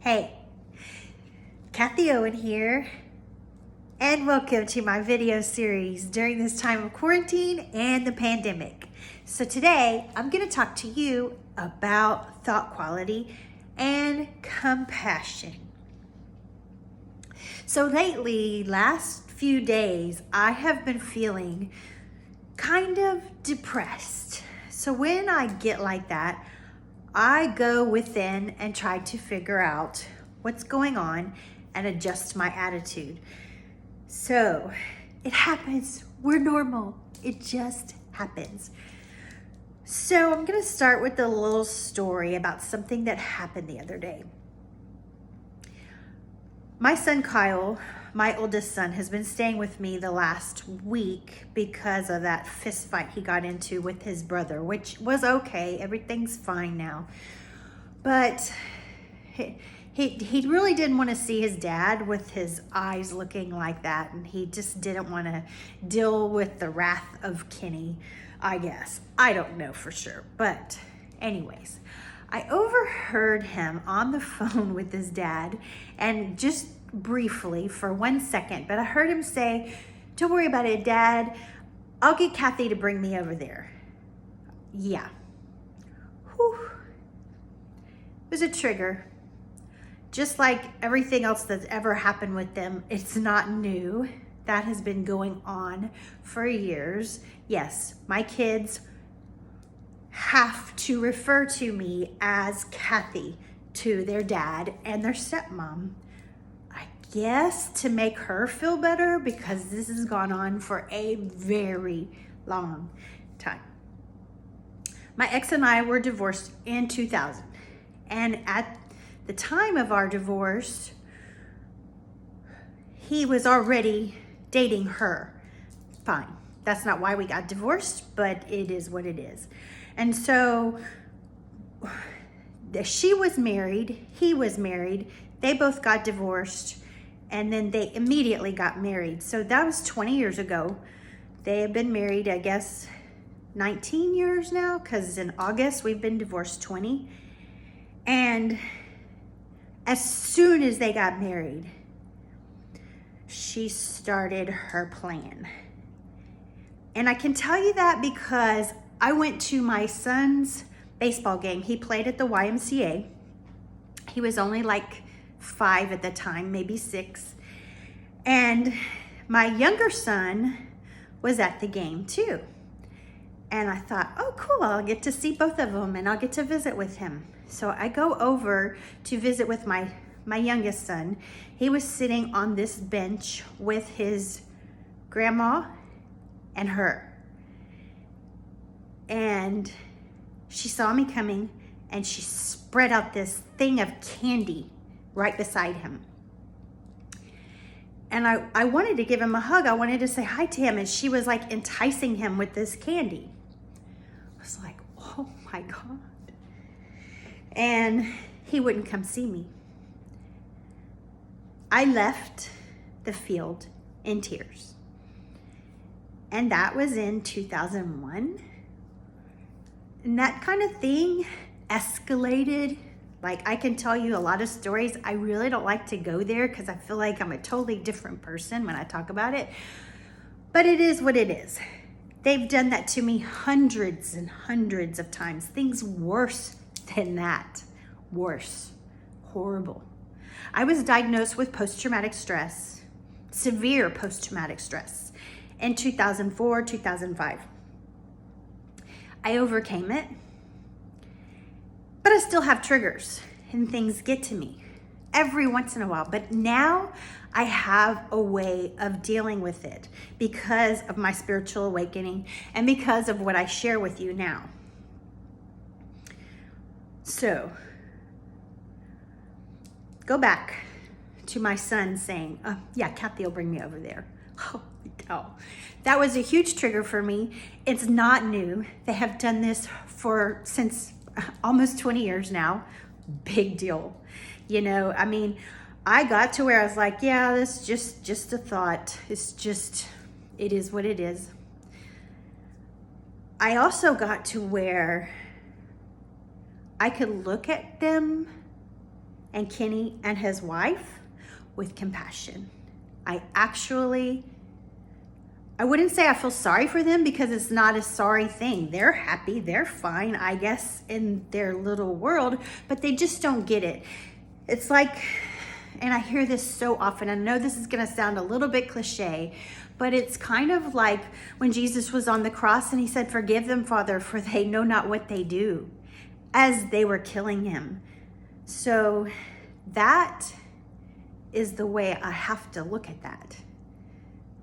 Hey, Kathie Owen here, and welcome to my video series during this time of quarantine and the pandemic. So today, I'm going to talk to you about thought quality and compassion. So lately, last few days, I have been feeling kind of depressed. So when I get like that, I go within and try to figure out what's going on and adjust my attitude. So it happens. We're normal. It just happens. So I'm going to start with a little story about something that happened the other day. My son Kyle, my oldest son, has been staying with me the last week because of that fist fight he got into with his brother, which was okay. Everything's fine now. But he really didn't want to see his dad with his eyes looking like that, and he just didn't want to deal with the wrath of Kenny, I guess. I don't know for sure. But anyways, I overheard him on the phone with his dad, and just briefly for 1 second, but I heard him say, "Don't worry about it, Dad. I'll get Kathie to bring me over there." Yeah. Whew. It was a trigger. Just like everything else that's ever happened with them, it's not new. That has been going on for years. Yes, my kids have to refer to me as Kathie to their dad and their stepmom. I guess to make her feel better, because this has gone on for a very long time. My ex and I were divorced in 2000. And at the time of our divorce, he was already dating her. Fine. That's not why we got divorced, but it is what it is. And so she was married, he was married, they both got divorced, and then they immediately got married. So that was 20 years ago. They have been married, I guess, 19 years now, because in August we've been divorced 20. And as soon as they got married, she started her plan. And I can tell you that because I went to my son's baseball game. He played at the YMCA. He was only like 5 at the time, maybe 6. And my younger son was at the game too. And I thought, oh, cool, I'll get to see both of them and I'll get to visit with him. So I go over to visit with my youngest son. He was sitting on this bench with his grandma and her. And she saw me coming and she spread out this thing of candy right beside him. And I wanted to give him a hug. I wanted to say hi to him, and she was like enticing him with this candy. I was like, oh my God. And he wouldn't come see me. I left the field in tears. And that was in 2001. And that kind of thing escalated. Like, I can tell you a lot of stories. I really don't like to go there because I feel like I'm a totally different person when I talk about it. But it is what it is. They've done that to me hundreds and hundreds of times. Things worse than that. Worse. Horrible. I was diagnosed with post-traumatic stress, severe post-traumatic stress, in 2004, 2005. I overcame it, but I still have triggers and things get to me every once in a while. But now I have a way of dealing with it because of my spiritual awakening and because of what I share with you now. So go back to my son saying, yeah, Kathie will bring me over there. Oh, that was a huge trigger for me. It's not new. They have done this since almost 20 years now. Big deal. You know, I mean, I got to where I was like, yeah, that's just a thought. It is what it is. I also got to where I could look at them and Kenny and his wife with compassion. I wouldn't say I feel sorry for them, because it's not a sorry thing. They're happy, they're fine, I guess, in their little world, but they just don't get it. It's like, and I hear this so often, I know this is gonna sound a little bit cliche, but it's kind of like when Jesus was on the cross and he said, "Forgive them, Father, for they know not what they do," as they were killing him. So that is the way I have to look at that,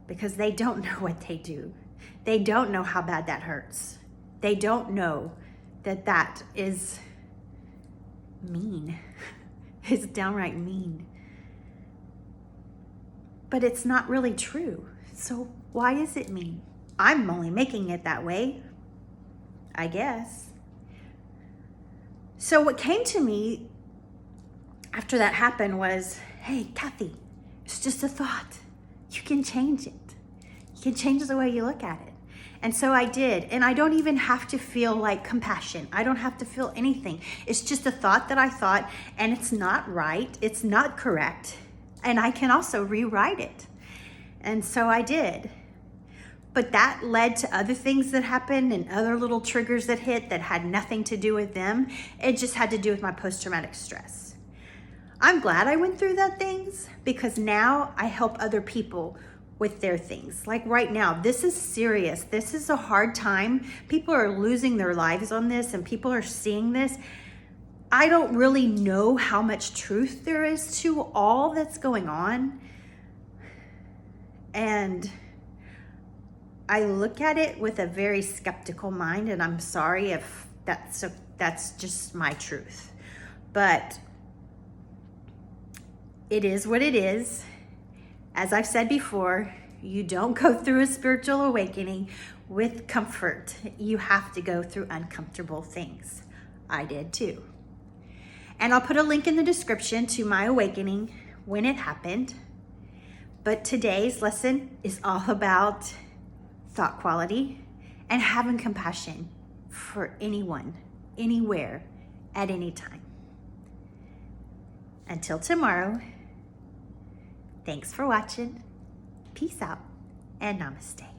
because they don't know what they do. They don't know how bad that hurts. They don't know that that is mean. It's downright mean. But it's not really true. So why is it mean? I'm only making it that way, I guess. So what came to me after that happened was, hey, Kathie, it's just a thought. You can change it. You can change the way you look at it. And so I did. And I don't even have to feel like compassion. I don't have to feel anything. It's just a thought that I thought, and it's not right. It's not correct. And I can also rewrite it. And so I did. But that led to other things that happened and other little triggers that hit that had nothing to do with them. It just had to do with my post-traumatic stress. I'm glad I went through that things, because now I help other people with their things. Like right now, this is serious. This is a hard time. People are losing their lives on this, and people are seeing this. I don't really know how much truth there is to all that's going on. And I look at it with a very skeptical mind, and I'm sorry if that's just my truth. But it is what it is. As I've said before, you don't go through a spiritual awakening with comfort. You have to go through uncomfortable things. I did too. And I'll put a link in the description to my awakening when it happened. But today's lesson is all about thought quality and having compassion for anyone, anywhere, at any time. Until tomorrow, thanks for watching. Peace out and namaste.